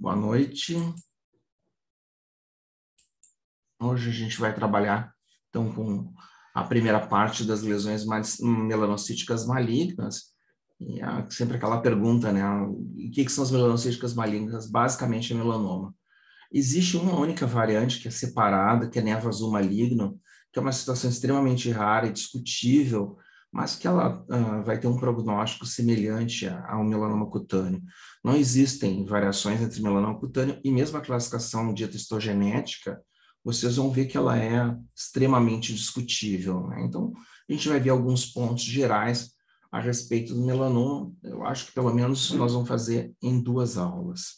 Boa noite. Hoje a gente vai trabalhar, então, com a primeira parte das lesões melanocíticas malignas. E sempre aquela pergunta, né? O que são as melanocíticas malignas? Basicamente, é melanoma. Existe uma única variante que é separada, que é névoa azul maligno, que é uma situação extremamente rara e discutível, mas que ela vai ter um prognóstico semelhante ao melanoma cutâneo. Não existem variações entre melanoma cutâneo e mesmo a classificação dita histogenética, vocês vão ver que ela é extremamente discutível, né? Então, a gente vai ver alguns pontos gerais a respeito do melanoma. Eu acho que pelo menos nós vamos fazer em 2 aulas.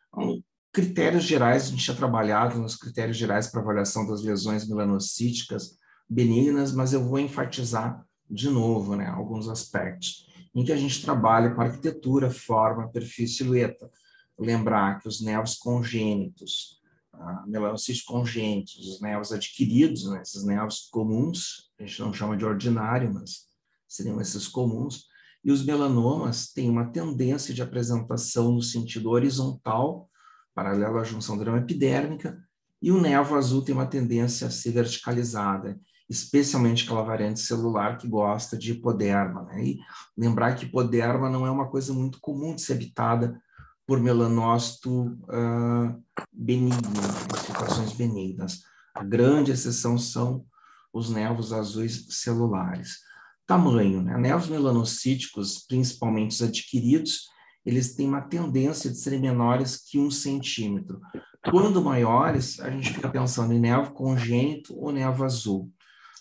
Então, critérios gerais, a gente tinha trabalhado nos critérios gerais para avaliação das lesões melanocíticas benignas, mas eu vou enfatizar de novo, né, alguns aspectos em que a gente trabalha com arquitetura, forma, perfil e silhueta. Lembrar que os nervos congênitos, melanocíticos congênitos, os nervos adquiridos, né, esses nervos comuns, a gente não chama de ordinário, mas seriam esses comuns, e os melanomas têm uma tendência de apresentação no sentido horizontal, paralelo à junção dermal epidérmica, e o nervo azul tem uma tendência a ser verticalizada, especialmente aquela variante celular que gosta de hipoderma, né? E lembrar que hipoderma não é uma coisa muito comum de ser habitada por melanócito benigno, né? Situações benignas. A grande exceção são os nervos azuis celulares. Tamanho, né? Nervos melanocíticos, principalmente os adquiridos, eles têm uma tendência de serem menores que 1 centímetro. Quando maiores, a gente fica pensando em nervo congênito ou nervo azul.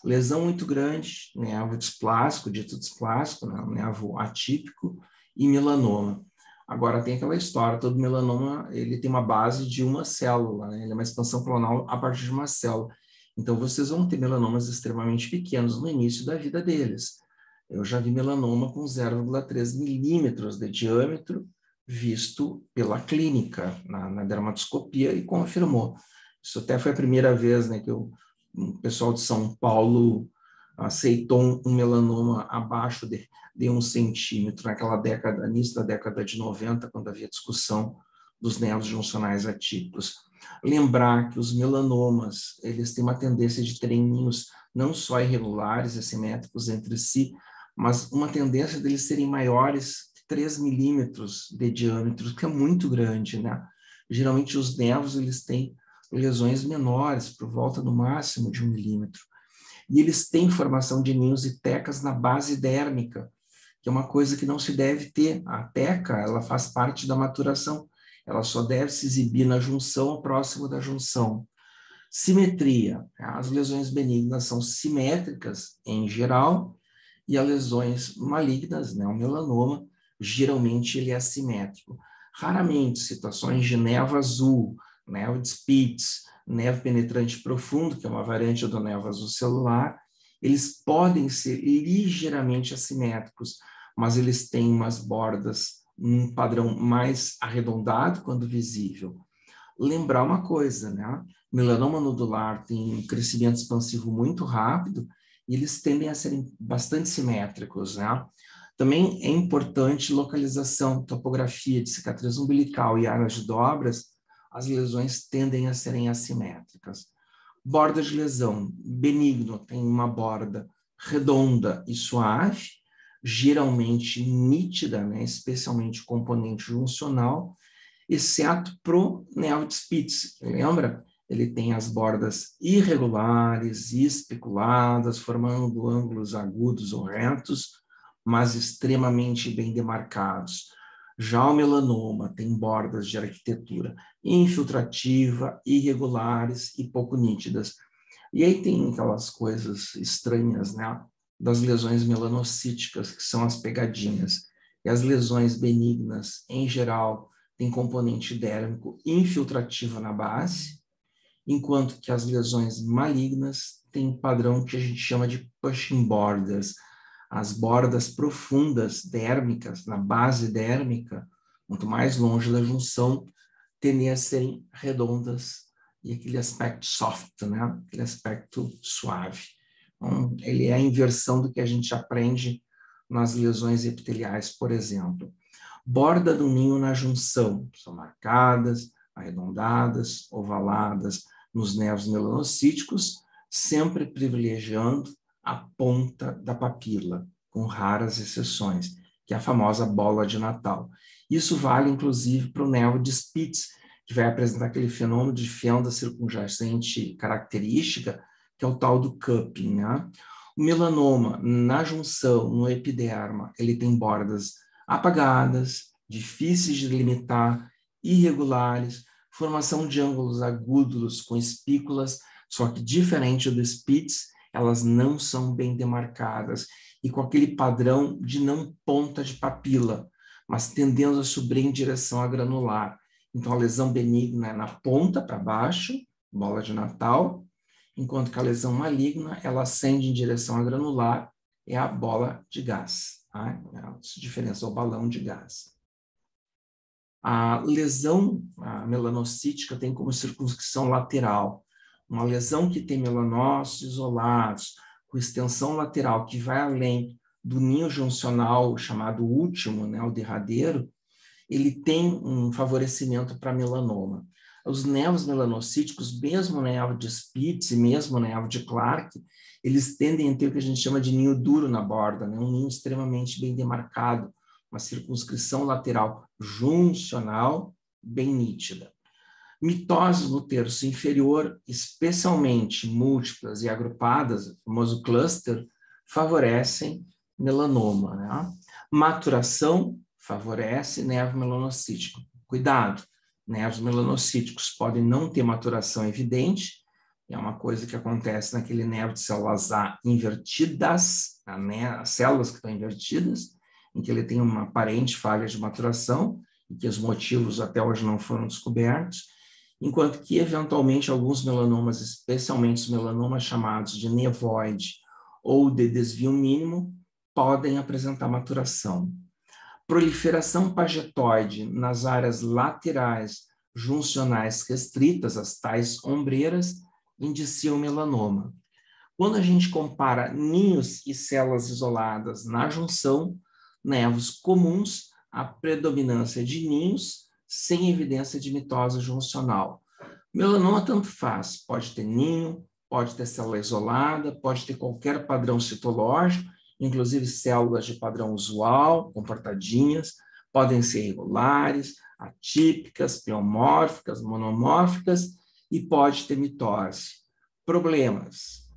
Lesão muito grande, nervo displásico, dito displásico, né? Nervo atípico e melanoma. Agora, tem aquela história, todo melanoma ele tem uma base de uma célula, né? Ele é uma expansão clonal a partir de uma célula. Então, vocês vão ter melanomas extremamente pequenos no início da vida deles. Eu já vi melanoma com 0,3 milímetros de diâmetro, visto pela clínica, na dermatoscopia, e confirmou. Isso até foi a primeira vez, né, que o pessoal de São Paulo aceitou um melanoma abaixo de 1 centímetro, naquela década, início da década de 90, quando havia discussão dos nervos juncionais atípicos. Lembrar que os melanomas, eles têm uma tendência de terem ninhos não só irregulares, assimétricos entre si, mas uma tendência deles serem maiores que 3 milímetros de diâmetro, que é muito grande, né? Geralmente os nervos, eles têm lesões menores, por volta no máximo de 1 milímetro. E eles têm formação de ninhos e tecas na base dérmica, que é uma coisa que não se deve ter. A teca, ela faz parte da maturação, ela só deve se exibir na junção ou próximo da junção. Simetria. As lesões benignas são simétricas em geral, e as lesões malignas, né, o melanoma, geralmente ele é assimétrico. Raramente, situações de névoa azul, névoa de Spitz, névoa penetrante profundo, que é uma variante do névoa azul celular, eles podem ser ligeiramente assimétricos, mas eles têm umas bordas, um padrão mais arredondado quando visível. Lembrar uma coisa, né? Melanoma nodular tem um crescimento expansivo muito rápido e eles tendem a serem bastante simétricos, né? Também é importante localização, topografia de cicatriz umbilical e áreas de dobras, as lesões tendem a serem assimétricas. Borda de lesão, benigno, tem uma borda redonda e suave, geralmente nítida, né? Especialmente o componente juncional, exceto para o nervo de Spitz, lembra? Ele tem as bordas irregulares, especuladas, formando ângulos agudos ou retos, mas extremamente bem demarcados. Já o melanoma tem bordas de arquitetura infiltrativa, irregulares e pouco nítidas. E aí tem aquelas coisas estranhas, né? Das lesões melanocíticas, que são as pegadinhas. E as lesões benignas, em geral, tem componente dérmico infiltrativo na base, enquanto que as lesões malignas têm padrão que a gente chama de pushing borders. As bordas profundas dérmicas, na base dérmica, quanto mais longe da junção, tendem a serem redondas e aquele aspecto soft, né? Aquele aspecto suave. Então, ele é a inversão do que a gente aprende nas lesões epiteliais, por exemplo. Borda do ninho na junção, são marcadas, arredondadas, ovaladas nos nervos melanocíticos, sempre privilegiando a ponta da papila, com raras exceções, que é a famosa bola de Natal. Isso vale, inclusive, para o nervo de Spitz, que vai apresentar aquele fenômeno de fenda circunjacente característica, que é o tal do cupping, né? O melanoma, na junção, no epiderma, ele tem bordas apagadas, difíceis de delimitar, irregulares, formação de ângulos agudos com espículas, só que diferente do Spitz, elas não são bem demarcadas e com aquele padrão de não ponta de papila, mas tendendo a subir em direção à granular. Então, a lesão benigna é na ponta para baixo, bola de Natal, enquanto que a lesão maligna, ela ascende em direção à granular, é a bola de gás. Tá? Essa diferença é o balão de gás. A lesão melanocítica tem como circunscrição lateral. Uma lesão que tem melanócitos isolados, com extensão lateral, que vai além do ninho juncional, chamado último, né, o derradeiro, ele tem um favorecimento para melanoma. Os nervos melanocíticos, mesmo o nervo de Spitz e mesmo o nervo de Clark, eles tendem a ter o que a gente chama de ninho duro na borda, né? Um ninho extremamente bem demarcado, uma circunscrição lateral juncional bem nítida. Mitoses no terço inferior, especialmente múltiplas e agrupadas, o famoso cluster, favorecem melanoma, né? Maturação favorece nervo melanocítico. Cuidado, nervos melanocíticos podem não ter maturação evidente, é uma coisa que acontece naquele nervo de células A invertidas, as células que estão invertidas, em que ele tem uma aparente falha de maturação, e que os motivos até hoje não foram descobertos, enquanto que, eventualmente, alguns melanomas, especialmente os melanomas chamados de nevoide ou de desvio mínimo, podem apresentar maturação. Proliferação pagetoide nas áreas laterais juncionais restritas, as tais ombreiras, indicia o melanoma. Quando a gente compara ninhos e células isoladas na junção, nervos comuns, a predominância de ninhos sem evidência de mitose juncional. Melanoma tanto faz, pode ter ninho, pode ter célula isolada, pode ter qualquer padrão citológico, inclusive células de padrão usual, comportadinhas, podem ser irregulares, atípicas, pleomórficas, monomórficas, e pode ter mitose. Problemas: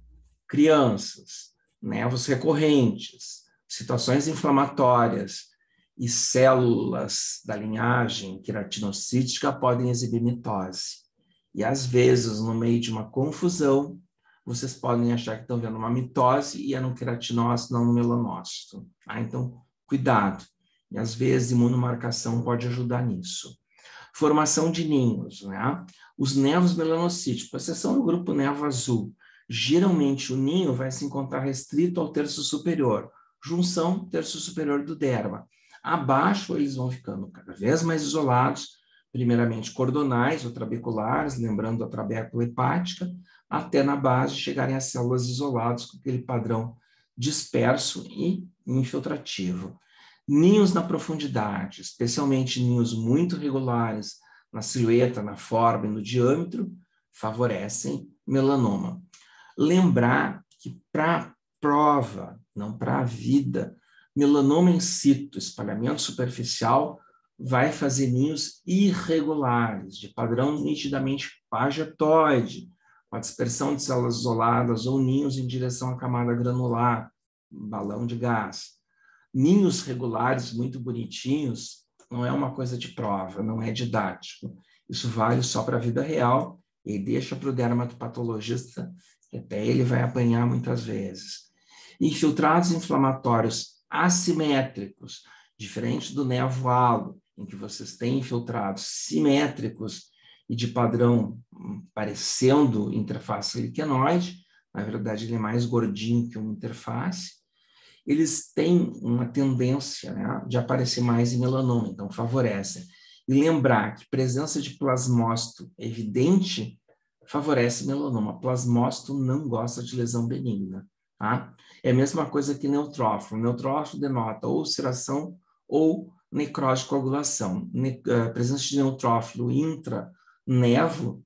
crianças, nervos recorrentes, situações inflamatórias e células da linhagem queratinocítica podem exibir mitose. E, às vezes, no meio de uma confusão, vocês podem achar que estão vendo uma mitose e é no queratinócito, não no melanócito. Tá? Então, cuidado. E, às vezes, imunomarcação pode ajudar nisso. Formação de ninhos, né? Os nervos melanocíticos, com exceção do grupo nervo azul, geralmente o ninho vai se encontrar restrito ao terço superior, junção terço superior do derma. Abaixo, eles vão ficando cada vez mais isolados, primeiramente cordonais ou trabeculares, lembrando a trabécula hepática, até na base chegarem às células isoladas com aquele padrão disperso e infiltrativo. Ninhos na profundidade, especialmente ninhos muito regulares na silhueta, na forma e no diâmetro, favorecem melanoma. Lembrar que para prova, não para a vida, melanoma in situ, espalhamento superficial, vai fazer ninhos irregulares, de padrão nitidamente pagetoide, com a dispersão de células isoladas ou ninhos em direção à camada granular, balão de gás. Ninhos regulares, muito bonitinhos, não é uma coisa de prova, não é didático. Isso vale só para a vida real e deixa para o dermatopatologista, que até ele vai apanhar muitas vezes. Infiltrados inflamatórios assimétricos, diferente do nervo halo, em que vocês têm infiltrados simétricos e de padrão parecendo interface liquenoide, na verdade ele é mais gordinho que uma interface, eles têm uma tendência, né, de aparecer mais em melanoma, então favorecem. E lembrar que presença de plasmócito evidente favorece melanoma. Plasmócito não gosta de lesão benigna. Tá? É a mesma coisa que neutrófilo. Neutrófilo denota ou ulceração ou necrose de coagulação. Presença de neutrófilo intranevo,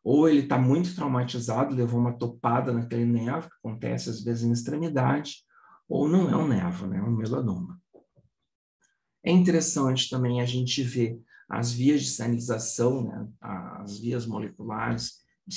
ou ele está muito traumatizado, levou uma topada naquele nevo, que acontece às vezes em extremidade, ou não é um nevo, né? É um melanoma. É interessante também a gente ver as vias de sinalização, né? As vias moleculares de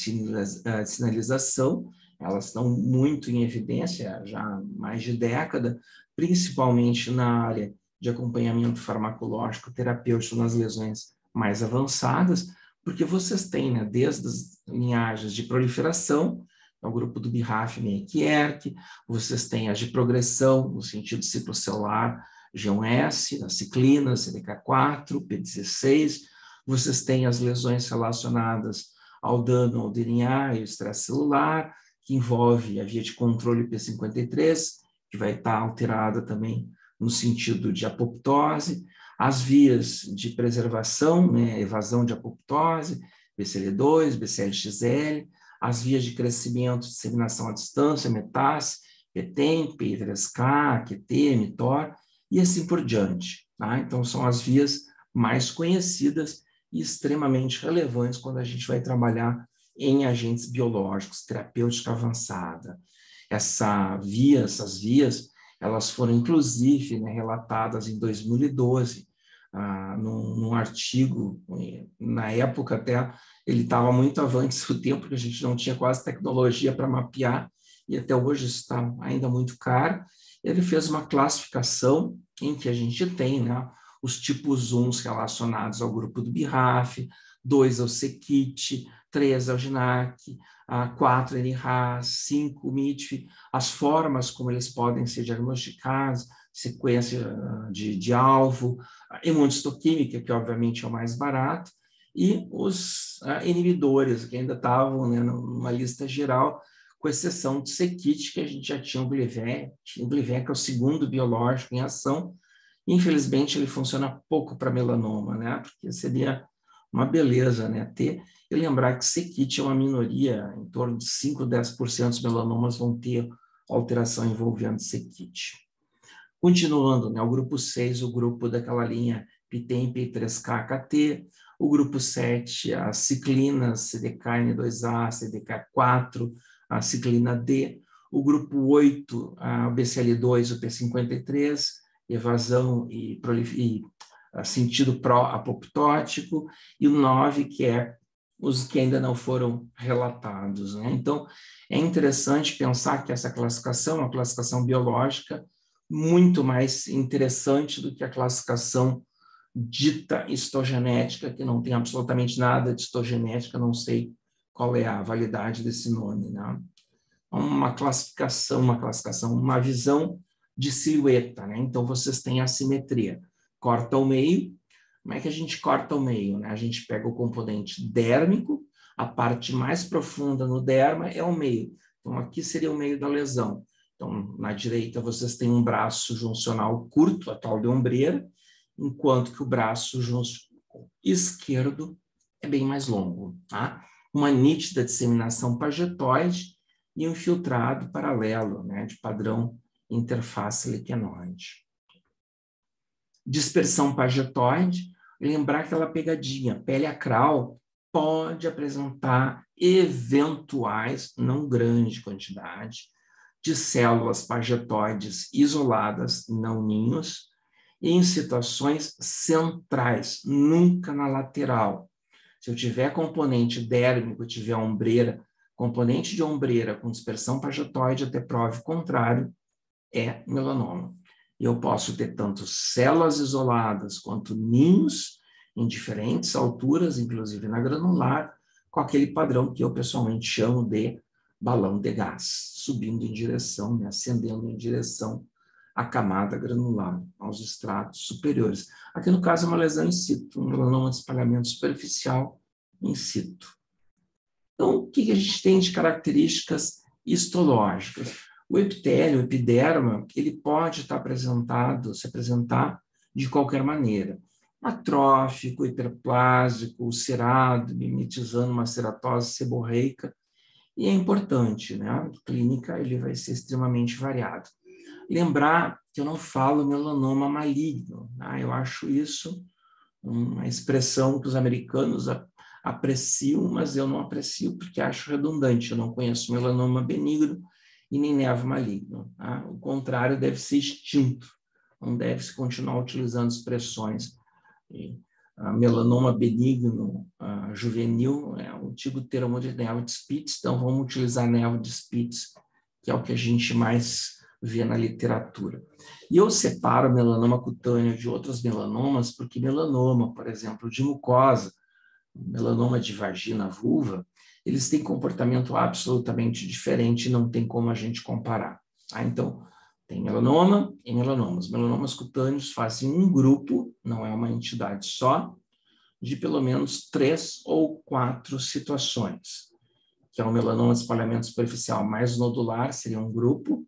sinalização, elas estão muito em evidência já há mais de década, principalmente na área de acompanhamento farmacológico terapêutico nas lesões mais avançadas, porque vocês têm, né, desde as linhagens de proliferação, é o grupo do BRAF, MEIC-ERK, vocês têm as de progressão, no sentido ciclocelular, G1S, as ciclinas, CDK4, P16, vocês têm as lesões relacionadas ao dano ao DNA e ao estresse celular, que envolve a via de controle P53, que vai estar alterada também no sentido de apoptose, as vias de preservação, né, evasão de apoptose, BCL2, BCL-XL, as vias de crescimento, disseminação à distância, metástase, PTEM, P3K, QT, mTOR, e assim por diante. Tá? Então, são as vias mais conhecidas e extremamente relevantes quando a gente vai trabalhar em agentes biológicos, terapêutica avançada. Essas vias, elas foram, inclusive, né, relatadas em 2012, num artigo, na época até ele estava muito avante do tempo, porque a gente não tinha quase tecnologia para mapear, e até hoje está ainda muito caro. Ele fez uma classificação em que a gente tem, né, os tipos 1 relacionados ao grupo do BRAF, 2 ao CKIT, 3 ao GNAC, 4 NRAS, 5 MITF, as formas como eles podem ser diagnosticados, sequência de alvo, imunistoquímica, que obviamente é o mais barato, e os inibidores, que ainda estavam, né, numa lista geral, com exceção do CKIT, que a gente já tinha o Gleevec, que é o segundo biológico em ação. Infelizmente, ele funciona pouco para melanoma, né? Porque seria uma beleza, né, ter e lembrar que CKIT é uma minoria, em torno de 5 a 10% dos melanomas vão ter alteração envolvendo CKIT. Continuando, né, o grupo 6, o grupo daquela linha PTEM, P3K, KT, o grupo 7, as ciclinas, CDK-N2A, CDK4, a ciclina D, o grupo 8, o BCL2, o P53, evasão e sentido pró-apoptótico, e o 9, que é os que ainda não foram relatados, né? Então, é interessante pensar que essa classificação é uma classificação biológica muito mais interessante do que a classificação dita histogenética, que não tem absolutamente nada de histogenética, não sei qual é a validade desse nome, né? Uma uma visão de silhueta, né? Então, vocês têm a simetria. Corta o meio. Como é que a gente corta o meio, né? A gente pega o componente dérmico, a parte mais profunda no derma é o meio. Então, aqui seria o meio da lesão. Então, na direita, vocês têm um braço juncional curto, a tal de ombreira, enquanto que o braço esquerdo é bem mais longo, tá? Uma nítida disseminação pagetoide e um filtrado paralelo, né, de padrão interface liquenoide. Dispersão pagetoide, lembrar aquela pegadinha, pele acral pode apresentar eventuais, não grande quantidade, de células pagetoides isoladas, não ninhos, e em situações centrais, nunca na lateral. Se eu tiver componente dérmico, tiver ombreira, componente de ombreira com dispersão pagetoide até prova o contrário, é melanoma. E eu posso ter tanto células isoladas quanto ninhos em diferentes alturas, inclusive na granular, com aquele padrão que eu pessoalmente chamo de balão de gás, subindo em direção, né, ascendendo em direção à camada granular, aos estratos superiores. Aqui, no caso, é uma lesão in situ, um melanoma de espalhamento superficial in situ. Então, o que a gente tem de características histológicas? O epitélio, o epiderma, ele pode estar se apresentar de qualquer maneira. Atrófico, hiperplásico, ulcerado, mimetizando uma ceratose seborreica. E é importante, né? A clínica ele vai ser extremamente variado. Lembrar que eu não falo melanoma maligno, tá? Eu acho isso uma expressão que os americanos apreciam, mas eu não aprecio porque acho redundante. Eu não conheço melanoma benigno e nem nevo maligno, tá? O contrário deve ser extinto, não deve-se continuar utilizando expressões. Melanoma benigno juvenil é um antigo termo de nevo de Spitz, então vamos utilizar nevo de Spitz, que é o que a gente mais vê na literatura. E eu separo melanoma cutâneo de outros melanomas, porque melanoma, por exemplo, de mucosa, melanoma de vagina, vulva, eles têm comportamento absolutamente diferente, não tem como a gente comparar. Tá? Então, tem melanoma e melanomas. Melanomas cutâneos fazem um grupo, não é uma entidade só, de pelo menos 3 ou 4 situações, que é o melanoma de espalhamento superficial mais nodular, seria um grupo,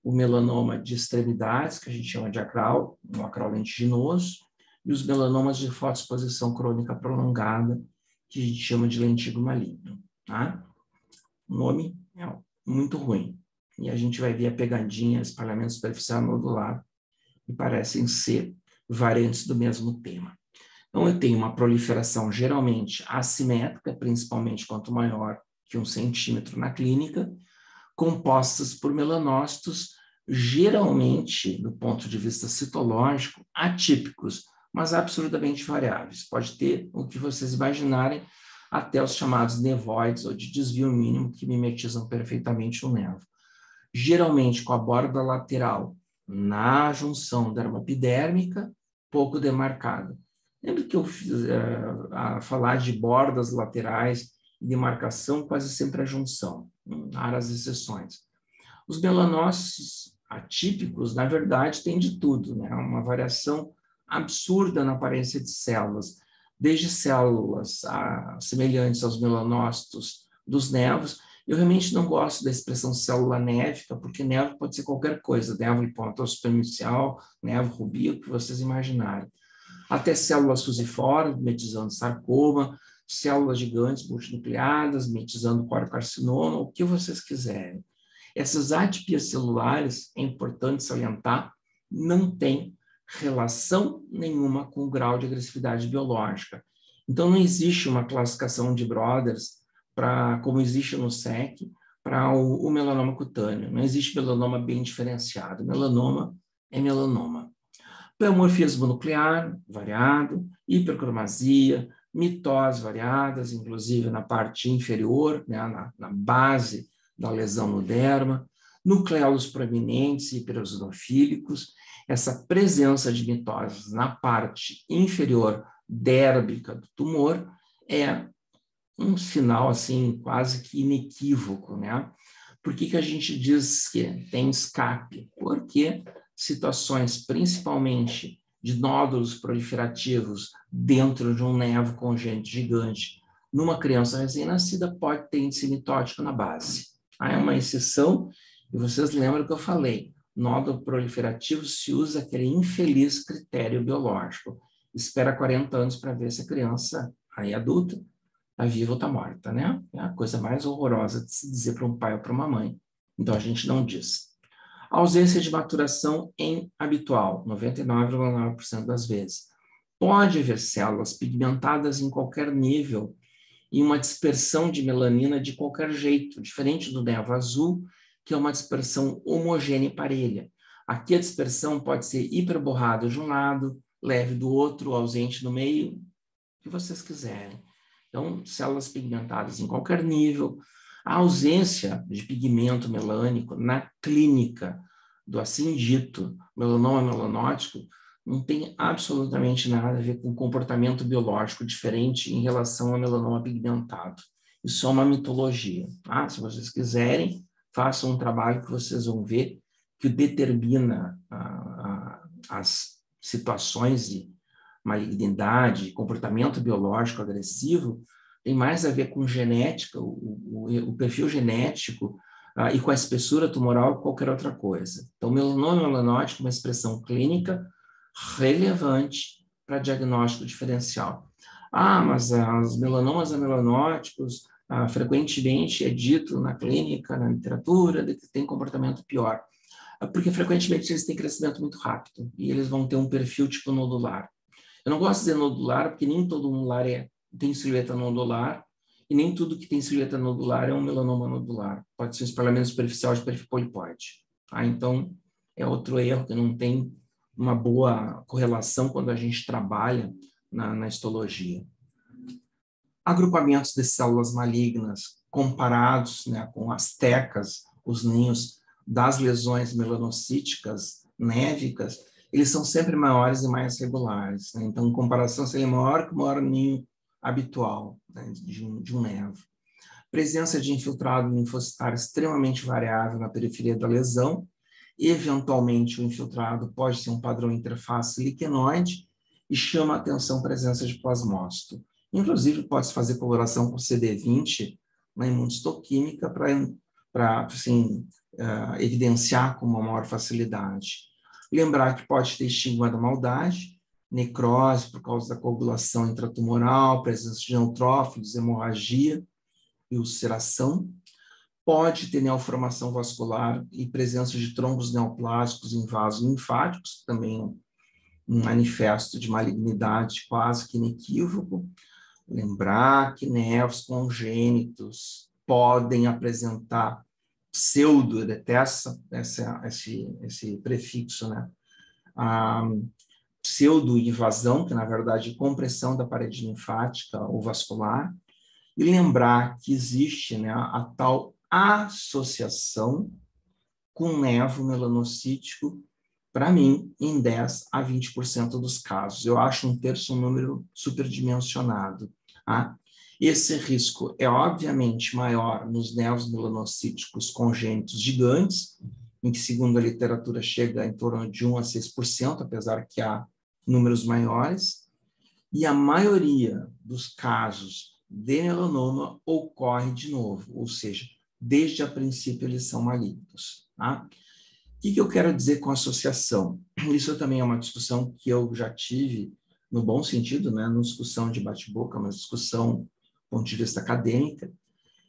o melanoma de extremidades, que a gente chama de acral, um acral lentiginoso, e os melanomas de fotoexposição crônica prolongada, que a gente chama de lentigo maligno. Tá? O nome é muito ruim. E a gente vai ver a pegadinha, espalhamento superficial nodular, e parecem ser variantes do mesmo tema. Então, eu tenho uma proliferação geralmente assimétrica, principalmente quanto maior que 1 centímetro na clínica, compostas por melanócitos, geralmente, do ponto de vista citológico, atípicos, mas absolutamente variáveis. Pode ter o que vocês imaginarem, até os chamados nevoides, ou de desvio mínimo, que mimetizam perfeitamente o nevo. Geralmente com a borda lateral na junção dermopidérmica, pouco demarcada. Lembra que eu fiz a falar de bordas laterais e demarcação, quase sempre a junção, raras exceções. Os melanócitos atípicos, na verdade, têm de tudo, né? Uma variação absurda na aparência de células, desde células semelhantes aos melanócitos dos nevos. Eu realmente não gosto da expressão célula névica, porque nevo pode ser qualquer coisa, nevo lipomatose superficial, nevo rubio, o que vocês imaginarem. Até células fusiformes, mimetizando sarcoma, células gigantes multinucleadas, mimetizando corocarcinoma, o que vocês quiserem. Essas atipias celulares, é importante salientar, não têm relação nenhuma com o grau de agressividade biológica. Então, não existe uma classificação de Broders, como existe no SEC, para o melanoma cutâneo. Não existe melanoma bem diferenciado. Melanoma é melanoma. Pleomorfismo nuclear variado, hipercromasia, mitose variadas, inclusive na parte inferior, né, na base da lesão no derma, nucleolos proeminentes e hiperosonofílicos, essa presença de mitoses na parte inferior dérbica do tumor é um sinal assim quase que inequívoco, né? Por que a gente diz que tem escape? Porque situações, principalmente de nódulos proliferativos dentro de um nevo congênito gigante, numa criança recém-nascida, pode ter índice mitótico na base. É uma exceção, e vocês lembram que eu falei, nódulo proliferativo se usa aquele infeliz critério biológico. Espera 40 anos para ver se a criança, aí adulta, está viva ou está morta, né? É a coisa mais horrorosa de se dizer para um pai ou para uma mãe. Então, a gente não diz. A ausência de maturação é habitual, 99,9% das vezes. Pode haver células pigmentadas em qualquer nível e uma dispersão de melanina de qualquer jeito, diferente do nevo azul, que é uma dispersão homogênea e parelha. Aqui a dispersão pode ser hiperborrada de um lado, leve do outro, ausente no meio, o que vocês quiserem. Então, células pigmentadas em qualquer nível. A ausência de pigmento melânico na clínica do assim dito melanoma melanótico não tem absolutamente nada a ver com comportamento biológico diferente em relação ao melanoma pigmentado. Isso é uma mitologia. Tá? Se vocês quiserem, façam um trabalho que vocês vão ver que determina as situações de malignidade, comportamento biológico agressivo, tem mais a ver com genética, o perfil genético e com a espessura tumoral que qualquer outra coisa. Então, melanoma melanótico é uma expressão clínica relevante para diagnóstico diferencial. Mas os melanomas amelanóticos, frequentemente é dito na clínica, na literatura, de que tem comportamento pior. porque frequentemente eles têm crescimento muito rápido e eles vão ter um perfil tipo nodular. Eu não gosto de dizer nodular, porque nem todo nodular tem silhueta nodular, e nem tudo que tem silhueta nodular é um melanoma nodular. Pode ser um espalhamento superficial de perfil polipoide. Tá? Então, é outro erro que não tem uma boa correlação quando a gente trabalha na histologia. Agrupamentos de células malignas comparados, né, com as tecas, os ninhos das lesões melanocíticas névicas, eles são sempre maiores e mais regulares. Né? Então, em comparação, seria maior que o maior ninho habitual, né, de um nevo. Presença de infiltrado linfocitário extremamente variável na periferia da lesão. Eventualmente, o infiltrado pode ser um padrão interface liquenoide e chama a atenção a presença de plasmócito. Inclusive, pode-se fazer coloração com CD20 na imunohistoquímica para assim, evidenciar com uma maior facilidade. Lembrar que pode ter estigma da maldade, necrose por causa da coagulação intratumoral, presença de neutrófilos, hemorragia e ulceração. Pode ter neoformação vascular e presença de trombos neoplásicos em vasos linfáticos, também um manifesto de malignidade quase que inequívoco. Lembrar que nevos congênitos podem apresentar pseudo, eu detesto esse prefixo, né? Pseudo-invasão, que na verdade é compressão da parede linfática ou vascular, e lembrar que existe, né, a tal associação com nevo melanocítico, para mim, em 10 a 20% dos casos. Eu acho um terço um número superdimensionado. Tá? Esse risco é, obviamente, maior nos nevos melanocíticos congênitos gigantes, em que, segundo a literatura, chega em torno de 1 a 6%, apesar que há números maiores, e a maioria dos casos de melanoma ocorre de novo, ou seja, desde a princípio eles são malignos. Tá? O que eu quero dizer com associação? Isso também é uma discussão que eu já tive, no bom sentido, né? Não discussão de bate-boca, mas discussão do ponto de vista acadêmica,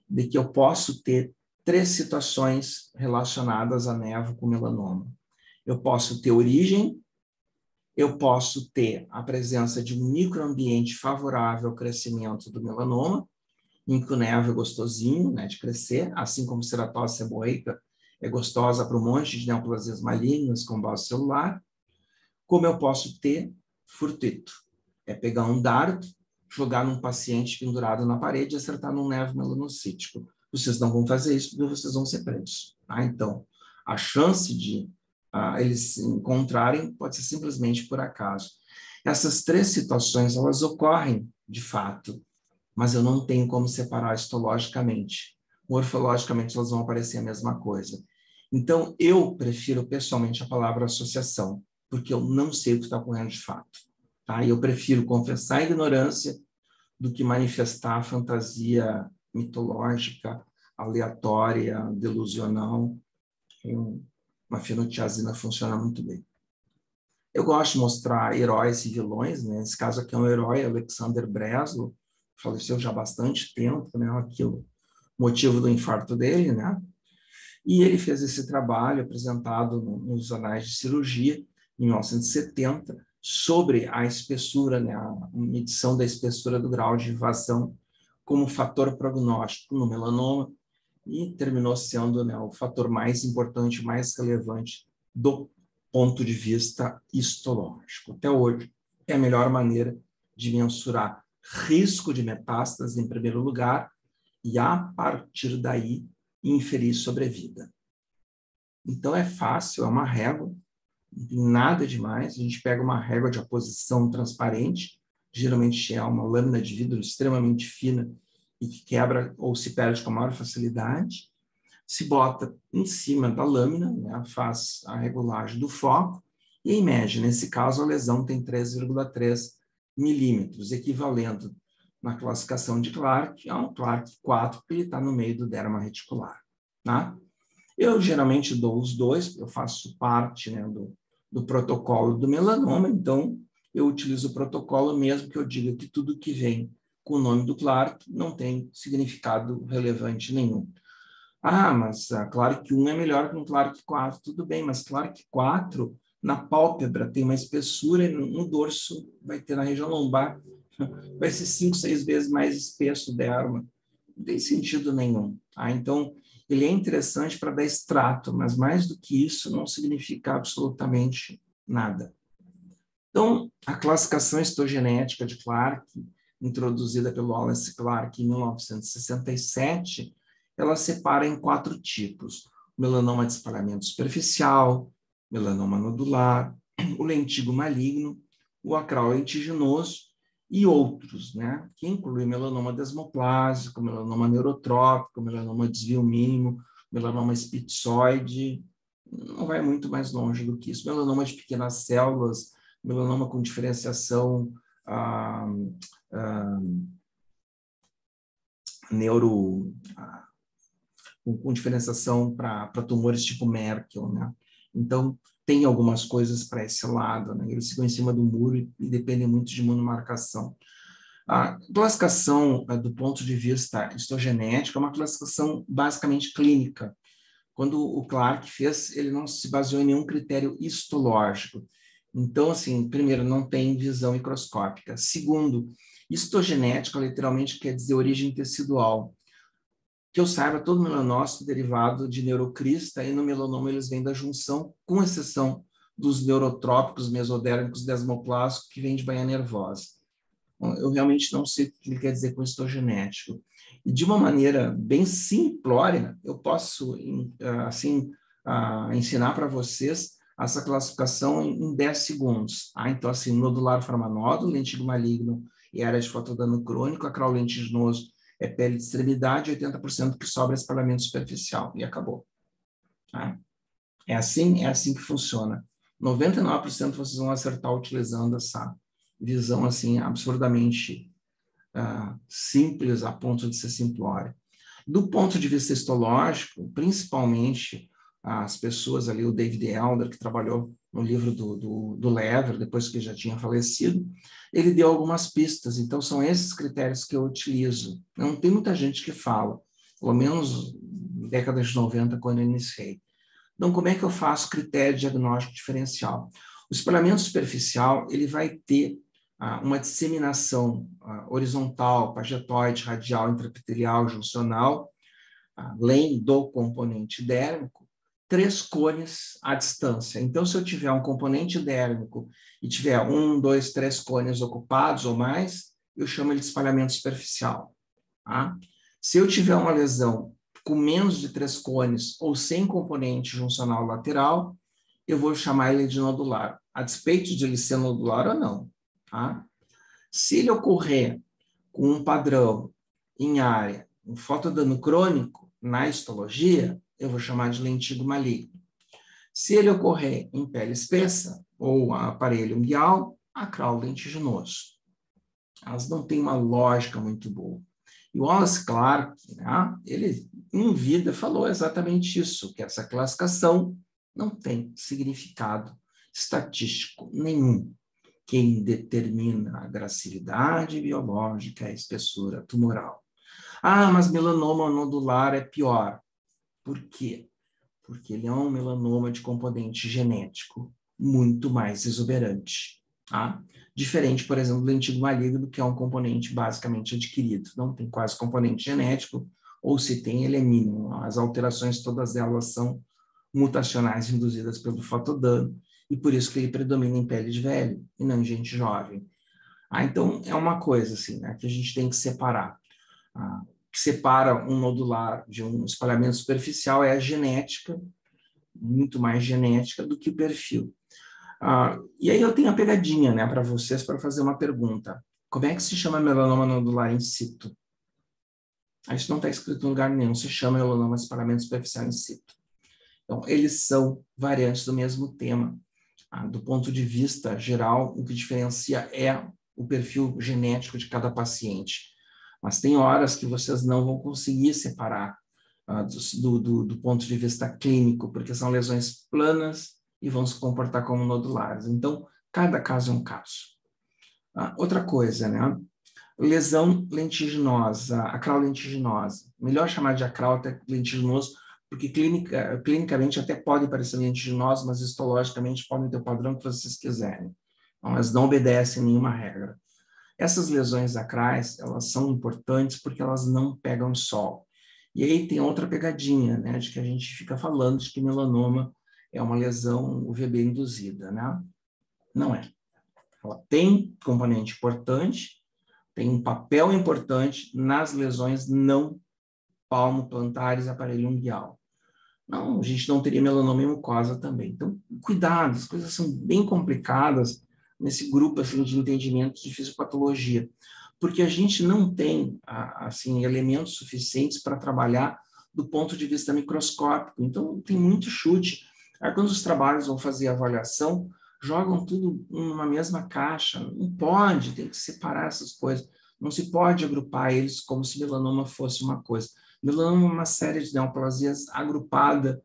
de que eu posso ter 3 situações relacionadas a nevo com melanoma. Eu posso ter origem, eu posso ter a presença de um microambiente favorável ao crescimento do melanoma, em que o nevo é gostosinho, né, de crescer, assim como ceratose seborreica é gostosa para um monte de neoplasias malignas com base celular, como eu posso ter fortuito. É pegar um dardo, jogar num paciente pendurado na parede e acertar num nevo melanocítico. Vocês não vão fazer isso porque vocês vão ser presos. Tá? Então, a chance de eles se encontrarem pode ser simplesmente por acaso. Essas 3 situações, elas ocorrem de fato, mas eu não tenho como separar histologicamente. Morfologicamente, elas vão aparecer a mesma coisa. Então, eu prefiro pessoalmente a palavra associação, porque eu não sei o que está ocorrendo de fato. Tá? E eu prefiro confessar a ignorância do que manifestar a fantasia mitológica, aleatória, delusional. Uma fenotiazina funciona muito bem. Eu gosto de mostrar heróis e vilões, né? Nesse caso aqui é um herói, Alexander Breslow, faleceu já há bastante tempo, né? Aqui o motivo do infarto dele, né? E ele fez esse trabalho apresentado nos Anais de Cirurgia, em 1970, sobre a espessura, né? A medição da espessura do grau de invasão como fator prognóstico no melanoma, e terminou sendo, né, o fator mais importante, mais relevante do ponto de vista histológico. Até hoje, é a melhor maneira de mensurar risco de metástase, em primeiro lugar, e, a partir daí, inferir sobrevida. Então, é fácil, é uma régua, não tem nada demais. A gente pega uma régua de aposição transparente, geralmente é uma lâmina de vidro extremamente fina e que quebra ou se perde com a maior facilidade, se bota em cima da lâmina, né, faz a regulagem do foco e, em média, nesse caso, a lesão tem 3,3 milímetros, equivalendo na classificação de Clark a um Clark 4, que ele está no meio do derma reticular. Tá? Eu geralmente dou os dois, eu faço parte, né, do protocolo do melanoma, então eu utilizo o protocolo mesmo que eu diga que tudo que vem com o nome do Clark não tem significado relevante nenhum. Mas claro que 1 é melhor que um claro que 4, tudo bem, mas claro que 4 na pálpebra tem uma espessura e no dorso vai ter na região lombar, vai ser 5, 6 vezes mais espesso o derma. Não tem sentido nenhum. Então, ele é interessante para dar extrato, mas mais do que isso não significa absolutamente nada. Então, a classificação histogenética de Clark, introduzida pelo Wallace Clark em 1967, ela separa em 4 tipos: melanoma de espalhamento superficial, melanoma nodular, o lentigo maligno, o acral lentiginoso e outros, né? Que incluem melanoma desmoplásico, melanoma neurotrópico, melanoma desvio mínimo, melanoma espitzoide, não vai muito mais longe do que isso, melanoma de pequenas células, melanoma com diferenciação com diferenciação para tumores tipo Merkel, né? Então, tem algumas coisas para esse lado, né? Eles ficam em cima do muro e dependem muito de imunomarcação. A classificação, do ponto de vista histogenético, é uma classificação basicamente clínica. Quando o Clark fez, ele não se baseou em nenhum critério histológico. Então, assim, primeiro, não tem visão microscópica. Segundo, histogenética literalmente quer dizer origem tecidual. Que eu saiba, todo melanócito é derivado de neurocrista, e no melanoma eles vêm da junção, com exceção dos neurotrópicos mesodérmicos desmoplásticos, que vêm de baía nervosa. Eu realmente não sei o que ele quer dizer com histogenético. E de uma maneira bem simplória, eu posso, assim, ensinar para vocês essa classificação em 10 segundos. Então, assim, nodular formanódulo, lentigo maligno e área de fotodano crônico, acral lentiginoso é pele de extremidade, 80% que sobra é espalhamento superficial, e acabou. Tá? É assim que funciona. 99% vocês vão acertar utilizando essa visão assim absurdamente simples a ponto de ser simplória. Do ponto de vista histológico, principalmente as pessoas ali, o David Elder, que trabalhou no livro do Lever, depois que já tinha falecido, ele deu algumas pistas. Então, são esses critérios que eu utilizo. Não tem muita gente que fala, pelo menos na década de 90, quando eu iniciei. Então, como é que eu faço critério diagnóstico diferencial? O espalhamento superficial, ele vai ter uma disseminação horizontal, pagetoide, radial, intraepitelial, juncional, além do componente dérmico, 3 cones à distância. Então, se eu tiver um componente dérmico e tiver 1, 2, 3 cones ocupados ou mais, eu chamo ele de espalhamento superficial. Tá? Se eu tiver uma lesão com menos de 3 cones ou sem componente juncional lateral, eu vou chamar ele de nodular, a despeito de ele ser nodular ou não. Tá? Se ele ocorrer com um padrão em área, um fotodano crônico, na histologia, eu vou chamar de lentigo maligno. Se ele ocorrer em pele espessa, ou aparelho unguial, acral lentiginoso. Elas não têm uma lógica muito boa. E o Wallace Clark, né, ele em vida falou exatamente isso, que essa classificação não tem significado estatístico nenhum. Quem determina a agressividade biológica é a espessura tumoral. Mas melanoma nodular é pior. Por quê? Porque ele é um melanoma de componente genético muito mais exuberante. Tá? Diferente, por exemplo, do lentigo maligno, que é um componente basicamente adquirido. Não tem quase componente genético, ou se tem, ele é mínimo. As alterações, todas elas são mutacionais induzidas pelo fotodano, e por isso que ele predomina em pele de velho e não em gente jovem. Então, é uma coisa assim, né, que a gente tem que separar. O que separa um nodular de um espalhamento superficial é a genética, muito mais genética do que o perfil. E aí eu tenho a pegadinha, né, para vocês, para fazer uma pergunta. Como é que se chama melanoma nodular in situ? Isso não está escrito em lugar nenhum, se chama melanoma de espalhamento superficial in situ. Então, eles são variantes do mesmo tema. Do ponto de vista geral, o que diferencia é o perfil genético de cada paciente. Mas tem horas que vocês não vão conseguir separar do ponto de vista clínico, porque são lesões planas e vão se comportar como nodulares. Então, cada caso é um caso. Outra coisa, né? Lesão lentiginosa, acral lentiginosa. Melhor chamar de acral até lentiginoso, porque clinicamente até pode parecer lentiginoso, mas histologicamente podem ter o padrão que vocês quiserem. Então, elas não obedecem nenhuma regra. Essas lesões acrais, elas são importantes porque elas não pegam sol. E aí tem outra pegadinha, né, de que a gente fica falando de que melanoma é uma lesão UVB induzida, né? Não é. Ela tem componente importante, tem um papel importante nas lesões não palmo-plantares, aparelho umbial. Não, a gente não teria melanoma em mucosa também. Então, cuidado, as coisas são bem complicadas nesse grupo assim, de entendimento de fisiopatologia, porque a gente não tem assim, elementos suficientes para trabalhar do ponto de vista microscópico. Então, tem muito chute. Aí, quando os trabalhos vão fazer avaliação, jogam tudo numa mesma caixa. Não pode, tem que separar essas coisas. Não se pode agrupar eles como se melanoma fosse uma coisa. Melanoma é uma série de neoplasias agrupada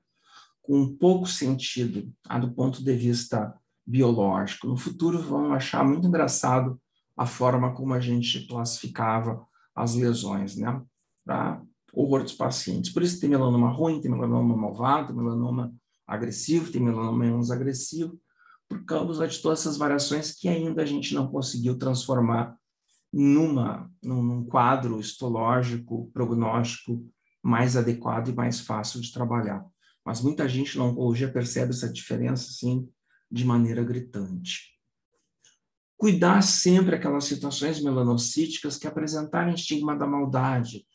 com pouco sentido, do ponto de vista biológico. No futuro vão achar muito engraçado a forma como a gente classificava as lesões, né? Para horror dos pacientes. Por isso tem melanoma ruim, tem melanoma malvado, tem melanoma agressivo, tem melanoma menos agressivo, por causa de todas essas variações que ainda a gente não conseguiu transformar num quadro histológico, prognóstico mais adequado e mais fácil de trabalhar. Mas muita gente na oncologia percebe essa diferença, assim, de maneira gritante. Cuidar sempre aquelas situações melanocíticas que apresentarem estigma da maldade.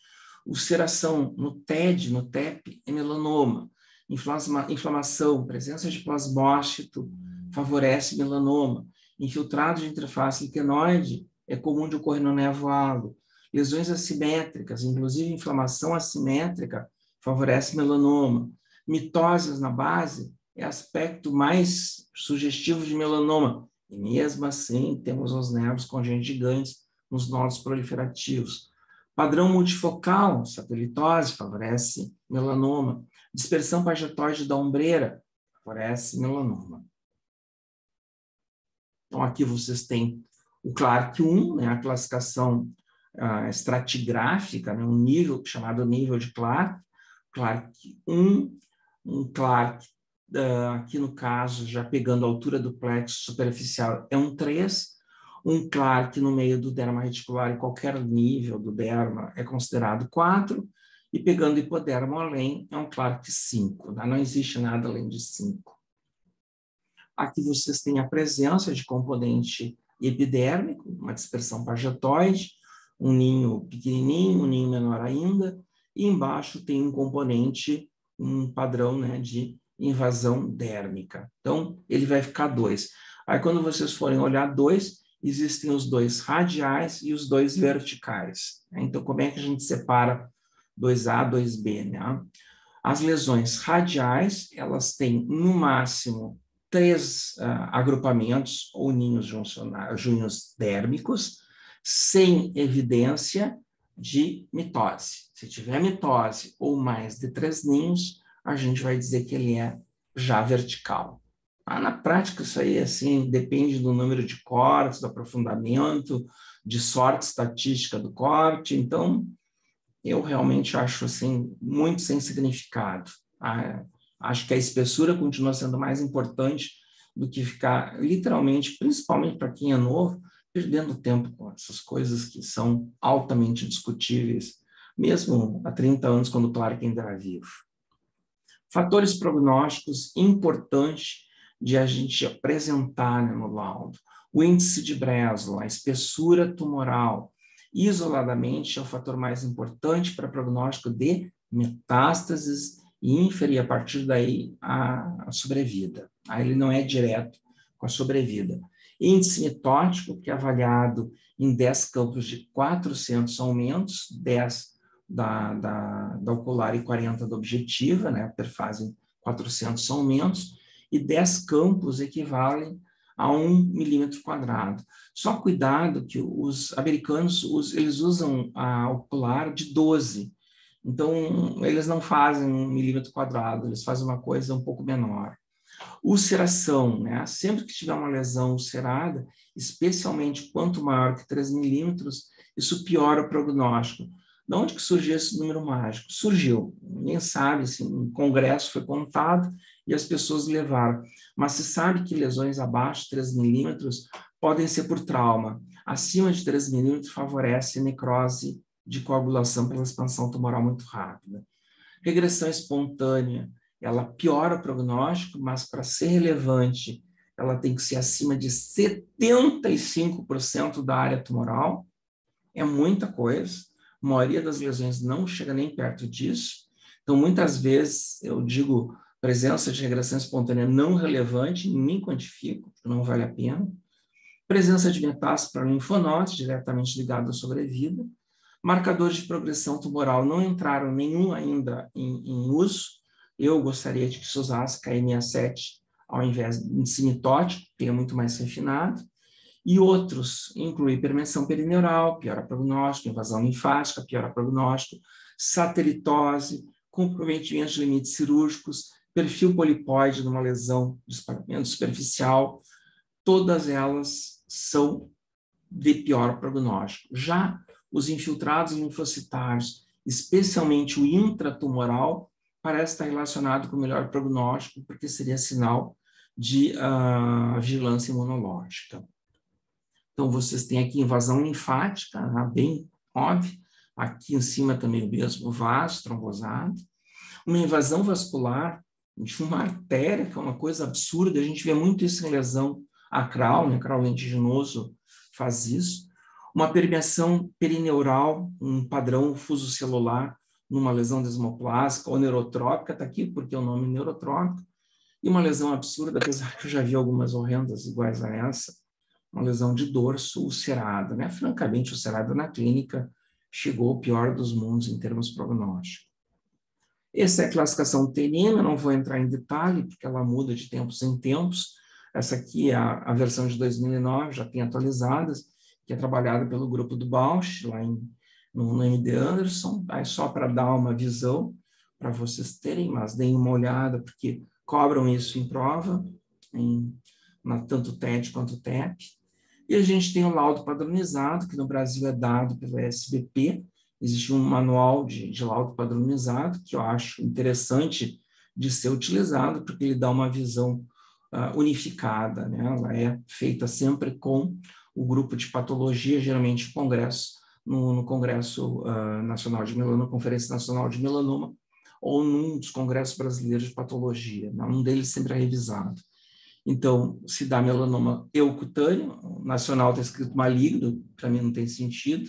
Ulceração no TED, no TEP, é melanoma. Inflamação, presença de plasmócito favorece melanoma. Infiltrado de interface liquenoide é comum de ocorrer no névoalo. Lesões assimétricas, inclusive inflamação assimétrica, favorece melanoma. Mitoses na base é aspecto mais sugestivo de melanoma. E mesmo assim, temos os nervos congênitos gigantes nos nodos proliferativos. Padrão multifocal, satélitose, favorece melanoma. Dispersão pagetoide da ombreira, favorece melanoma. Então, aqui vocês têm o Clark 1, né, a classificação estratigráfica, né, um nível chamado nível de Clark. Clark 1, um Clark, aqui no caso, já pegando a altura do plexo superficial, é um 3. Um Clark no meio do derma reticular, em qualquer nível do derma, é considerado 4. E pegando hipodermo além, é um Clark 5. Né? Não existe nada além de 5. Aqui vocês têm a presença de componente epidérmico, uma dispersão pagetoide, um ninho pequenininho, um ninho menor ainda, e embaixo tem um componente, um padrão, né, de invasão dérmica. Então, ele vai ficar 2. Aí, quando vocês forem olhar 2, existem os 2 radiais e os 2 verticais. Então, como é que a gente separa 2A, 2B? Né? As lesões radiais, elas têm, no máximo, 3 agrupamentos ou ninhos dérmicos, sem evidência de mitose. Se tiver mitose ou mais de 3 ninhos, a gente vai dizer que ele é já vertical. Na prática, isso aí assim, depende do número de cortes, do aprofundamento, de sorte estatística do corte. Então, eu realmente acho assim, muito sem significado. Acho que a espessura continua sendo mais importante do que ficar, literalmente, principalmente para quem é novo, perdendo tempo com essas coisas que são altamente discutíveis, mesmo há 30 anos, quando o Clark ainda era vivo. Fatores prognósticos importantes de a gente apresentar, né, no laudo. O índice de Breslow, a espessura tumoral, isoladamente é o fator mais importante para prognóstico de metástases e inferir a partir daí a sobrevida. Aí ele não é direto com a sobrevida. Índice mitótico, que é avaliado em 10 campos de 400 aumentos, 10 da ocular e 40 da objetiva, né, perfazem 400 aumentos, e 10 campos equivalem a 1 milímetro quadrado. Só cuidado que os americanos eles usam a ocular de 12, então eles não fazem 1 milímetro quadrado, eles fazem uma coisa um pouco menor. Ulceração, né? Sempre que tiver uma lesão ulcerada, especialmente quanto maior que 3 milímetros, Isso piora o prognóstico. De onde que surgiu esse número mágico? Surgiu, ninguém sabe, assim, um congresso foi contado e as pessoas levaram. Mas se sabe que lesões abaixo de 3 milímetros podem ser por trauma. Acima de 3 milímetros favorece necrose de coagulação pela expansão tumoral muito rápida. Regressão espontânea, ela piora o prognóstico, mas para ser relevante, ela tem que ser acima de 75% da área tumoral. É muita coisa. A maioria das lesões não chega nem perto disso. Então, muitas vezes, eu digo presença de regressão espontânea não relevante, nem quantifico, não vale a pena. Presença de metástase para linfonodos, diretamente ligado à sobrevida. Marcadores de progressão tumoral não entraram nenhum ainda em uso. Eu gostaria de que se usasse KM67 ao invés de simitótico, que é muito mais refinado. E outros incluem hipermensão perineural, piora prognóstico, invasão linfática, piora prognóstico, satelitose, comprometimento de limites cirúrgicos, perfil polipóide numa lesão de espalhamento superficial, todas elas são de pior prognóstico. Já os infiltrados linfocitários, especialmente o intratumoral, parece estar relacionado com melhor prognóstico, porque seria sinal de vigilância imunológica. Então, vocês têm aqui invasão linfática, bem óbvio. Aqui em cima também o mesmo vaso trombosado. Uma invasão vascular de uma artéria, que é uma coisa absurda. A gente vê muito isso em lesão acral, né? Acral lentiginoso faz isso. Uma permeação perineural, um padrão fuso celular numa lesão desmoplásica ou neurotrópica, está aqui porque é o nome neurotrópico. E uma lesão absurda, apesar que eu já vi algumas horrendas iguais a essa, uma lesão de dorso ulcerada, né? Francamente, ulcerada na clínica chegou ao pior dos mundos em termos prognósticos. Essa é a classificação uterina, não vou entrar em detalhe, porque ela muda de tempos em tempos. Essa aqui é a versão de 2009, já tem atualizadas, que é trabalhada pelo grupo do Bausch, lá no MD Anderson, só para dar uma visão, para vocês terem, mas deem uma olhada, porque cobram isso em prova, tanto o TED quanto o TEP. E a gente tem o laudo padronizado, que no Brasil é dado pela SBP. Existe um manual de laudo padronizado, que eu acho interessante de ser utilizado, porque ele dá uma visão unificada, né? Ela é feita sempre com o grupo de patologia, geralmente no Congresso Nacional de Melanoma, Conferência Nacional de Melanoma, ou num dos congressos brasileiros de patologia, né? Um deles sempre é revisado. Então, se dá melanoma eucutâneo, nacional está escrito maligno, para mim não tem sentido,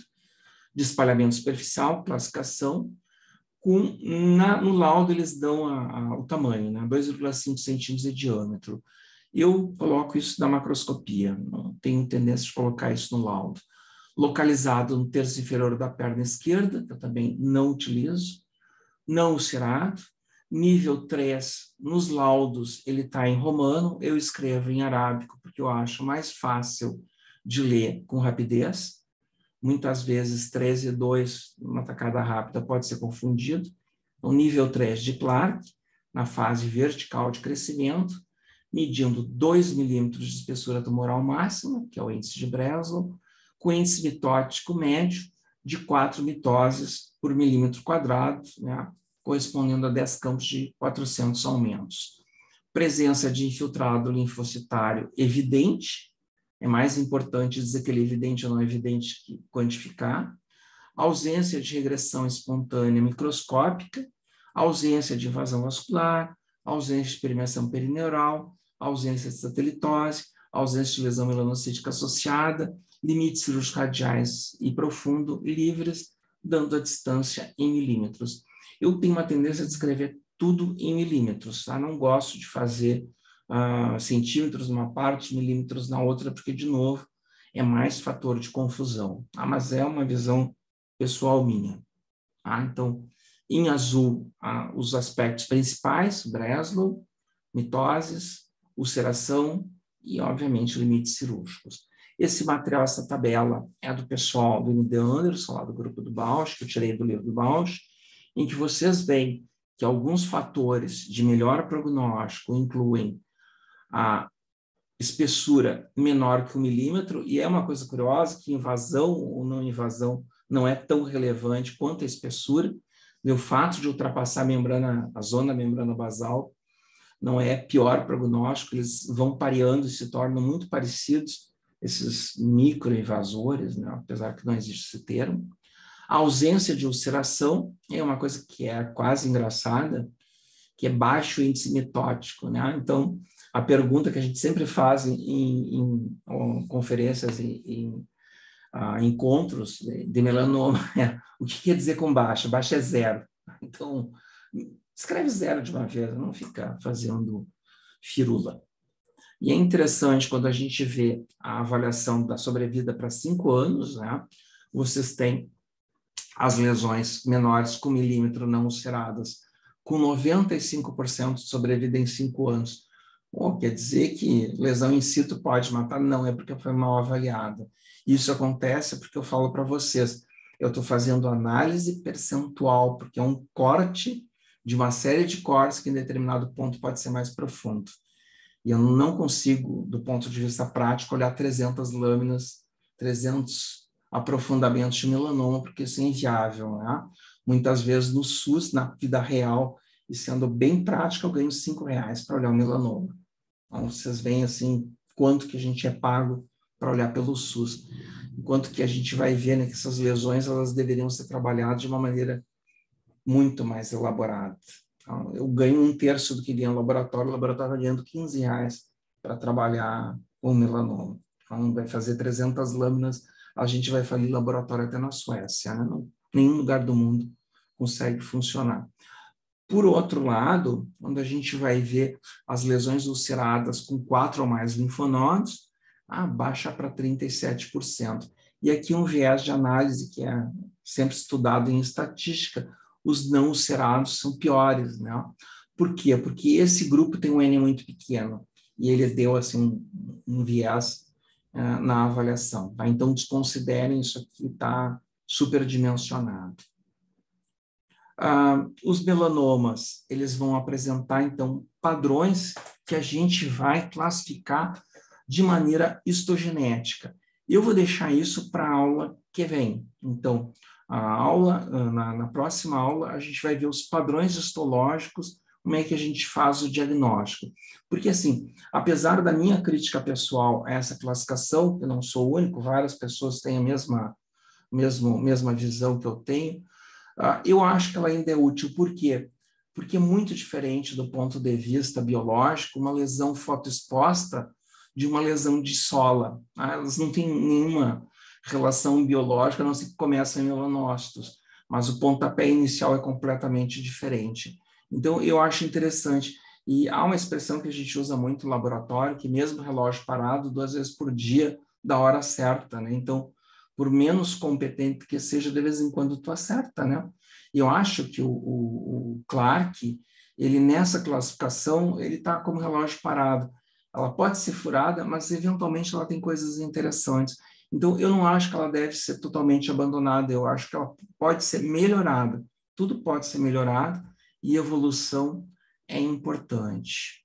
de espalhamento superficial, classificação, no laudo eles dão o tamanho, né? 2,5 centímetros de diâmetro. Eu coloco isso na macroscopia, não tenho tendência de colocar isso no laudo. Localizado no terço inferior da perna esquerda, que eu também não utilizo, não ulcerado. Nível 3, nos laudos, ele está em romano, eu escrevo em arábico, porque eu acho mais fácil de ler com rapidez. Muitas vezes 13,2, uma tacada rápida, pode ser confundido. Então, nível 3 de Clark, na fase vertical de crescimento, medindo 2 milímetros de espessura tumoral máxima, que é o índice de Breslow, com índice mitótico médio de 4 mitoses por milímetro quadrado, né, correspondendo a 10 campos de 400 aumentos. Presença de infiltrado linfocitário evidente, é mais importante dizer que ele é evidente ou não evidente que quantificar. Ausência de regressão espontânea microscópica, ausência de invasão vascular, ausência de permeação perineural, ausência de satelitose, ausência de lesão melanocítica associada, limites cirúrgicos radiais e profundo livres, dando a distância em milímetros. Eu tenho uma tendência de escrever tudo em milímetros, tá? Não gosto de fazer centímetros numa parte, milímetros na outra, porque, de novo, é mais fator de confusão. Mas é uma visão pessoal minha. Então, em azul, os aspectos principais, Breslow, mitoses, ulceração e, obviamente, limites cirúrgicos. Esse material, essa tabela, é do pessoal do MD Anderson, lá do grupo do Bausch, que eu tirei do livro do Bausch, em que vocês veem que alguns fatores de melhor prognóstico incluem a espessura menor que 1 milímetro, e é uma coisa curiosa que invasão ou não invasão não é tão relevante quanto a espessura, e o fato de ultrapassar a zona da membrana basal não é pior prognóstico, eles vão pareando e se tornam muito parecidos, esses microinvasores, né? Apesar que não existe esse termo. A ausência de ulceração é uma coisa que é quase engraçada, que é baixo índice mitótico, né? Então, a pergunta que a gente sempre faz em conferências, em encontros de melanoma é: o que quer dizer com baixa? Baixa é zero. Então, escreve zero de uma vez, não fica fazendo firula. E é interessante quando a gente vê a avaliação da sobrevida para 5 anos, né? Vocês têm as lesões menores com milímetro não ulceradas, com 95% de sobrevida em 5 anos. Bom, quer dizer que lesão in situ pode matar? Não, é porque foi mal avaliada. Isso acontece porque eu falo para vocês, eu estou fazendo análise percentual, porque é um corte de uma série de cortes que em determinado ponto pode ser mais profundo. E eu não consigo, do ponto de vista prático, olhar 300 lâminas, 300 aprofundamentos de melanoma, porque isso é inviável, né? Muitas vezes no SUS, na vida real, e sendo bem prático, eu ganho R$ 5 para olhar o melanoma. Então, vocês veem assim, quanto que a gente é pago para olhar pelo SUS. Enquanto que a gente vai ver, né, que essas lesões, elas deveriam ser trabalhadas de uma maneira muito mais elaborada. Então, eu ganho 1/3 do que ganha no laboratório, o laboratório está ganhando R$ 15 para trabalhar com melanoma. Então, vai fazer 300 lâminas, a gente vai falir laboratório até na Suécia, né? Não, nenhum lugar do mundo consegue funcionar. Por outro lado, quando a gente vai ver as lesões ulceradas com 4 ou mais linfonodos, baixa para 37%. E aqui um viés de análise que é sempre estudado em estatística, os não ulcerados são piores, né? Por quê? Porque esse grupo tem um N muito pequeno e ele deu assim um viés na avaliação, tá? Então desconsiderem isso aqui, está superdimensionado. Os melanomas, eles vão apresentar, então, padrões que a gente vai classificar de maneira histogenética. Eu vou deixar isso para a aula que vem. Então, na próxima aula, a gente vai ver os padrões histológicos, como é que a gente faz o diagnóstico. Porque, assim, apesar da minha crítica pessoal a essa classificação, eu não sou o único, várias pessoas têm a mesma visão que eu tenho, eu acho que ela ainda é útil. Por quê? Porque é muito diferente do ponto de vista biológico uma lesão fotoexposta de uma lesão de sola. Elas não têm nenhuma relação biológica, a não ser que começam em melanócitos, mas o pontapé inicial é completamente diferente. Então, eu acho interessante. E há uma expressão que a gente usa muito no laboratório, que mesmo relógio parado, 2 vezes por dia, da hora certa, né? Então, por menos competente que seja, de vez em quando tu acerta, né? E eu acho que o Clark, ele nessa classificação, ele está como relógio parado. Ela pode ser furada, mas eventualmente ela tem coisas interessantes. Então, eu não acho que ela deve ser totalmente abandonada, eu acho que ela pode ser melhorada. Tudo pode ser melhorado e evolução é importante.